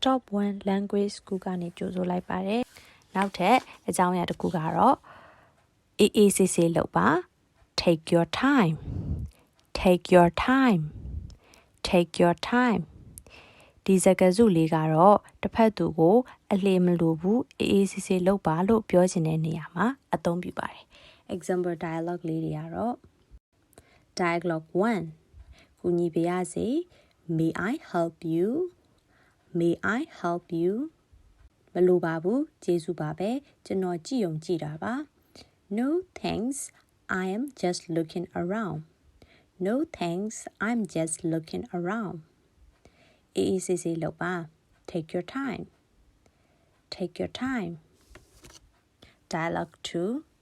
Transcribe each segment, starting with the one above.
top 1 language school ကနေကြိုဆိုလိုက်ပါတယ်နောက်ထပ်အကြောင်းအရာတစ်ခုကတော့အေးအေးဆေးဆေးလုပ်ပါ take your time take your time take your time ဒီစကားစုလေးကတော့တစ်ဖက်သူကိုအလှမလိုဘူးအေးအေးဆေးဆေးလုပ်ပါလို့ပြောချင်တဲ့နေရာမှာအသုံးပြုပါတယ် example dialogue လေးတွေကတော့ dialogue 1ကူညီပေးရစေ may I help you may I help you မလိုပါဘူးကျေးဇူးပါပဲကျွန်တော်ကြည့်ုံကြည့်တာပါ no thanks I am just looking around no thanks I'm just looking around အေးအေးဆေးဆေးလုပ်ပါ take your time take your time dialogue 2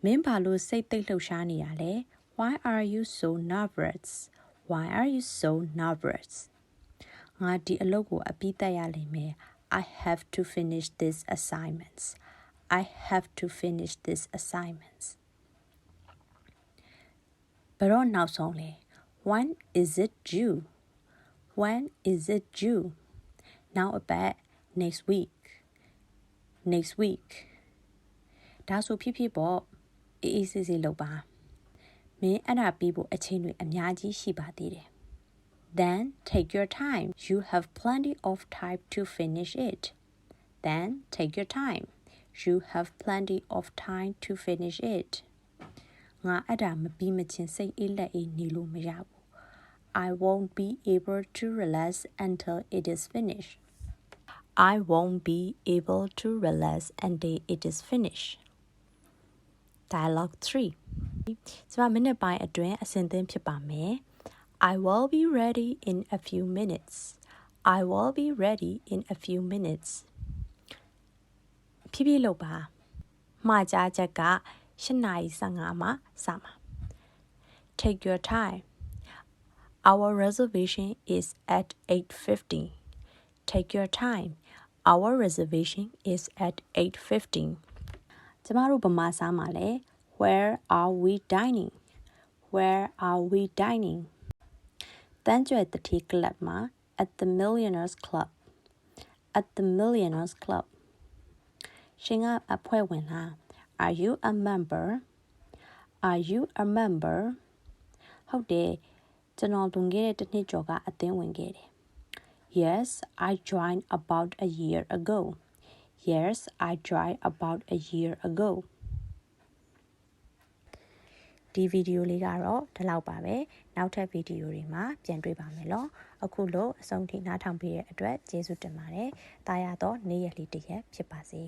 မင်းဘာလို့စိတ်သိပ်လှုပ်ရှားနေရလဲ why are you so nervous why are you so nervous ငါဒီအလုပ်ကိုအပြီးသတ်ရလိမ့်မယ် I have to finish this assignments I have to finish this assignments ဘယ်တော့နောက်ဆုံးလဲ when is it due when is it due နောက်အပတ် next week next week ဒါဆိုဖြစ်ဖြစ်ပေါ့အေးအေးဆေးဆေးလုပ်ပါမင်းအဲ့ဒါပြီးဖို့အချိန်တွေအများကြီးရှိပါသေးတယ် then take your time you have plenty of time to finish it then take your time you have plenty of time to finish it ငါအဲ့ဒါမပြီးမချင်းစိတ်အေးလက်အေးနေလို့မရဘူး I won't be able to relax until it is finished I won't be able to relax until it is finished dialogue 3ကျမမိနစ်ပိုင်းအတွင်းအဆင်သင့်ဖြစ်ပါမယ် I will be ready in a few minutes I will be ready in a few minutes ဖြည်းဖြည်းလုပ်ပါမှားကြားချက်က8:15မှာစမှာ Take your time Our reservation is at 8:15 Take your time Our reservation is at 8:15ကျမတို့ဗမာစားမှာလဲWhere are we dining? Where are we dining? တန်းကြွယ်တတိကလပ်မှာ at the Millionaires Club. At the Millionaires Club. ရှင်ကအဖွဲဝင်လား Are you a member? Are you a member? ဟုတ်တယ်ကျွန်တော်လွန်ခဲ့တဲ့တစ်နှစ်ကျော်ကအသင်းဝင်ခဲ့တယ် Yes, I joined about a year ago. Yes, I joined about a year ago. ဒီဗီဒီယိုလေးကတော့ဒီလောက်ပါပဲနောက်ထပ်ဗီဒီယိုတွေမှာပြန်တွေ့ပါမယ်လို့အခုလို့အဆုံးထိနားထောင်ပေးတဲ့အတွက်ကျေးဇူးတင်ပါတယ်တာယာတော့နေ့ရက်လေးတစ်ရက်ဖြစ်ပါစေ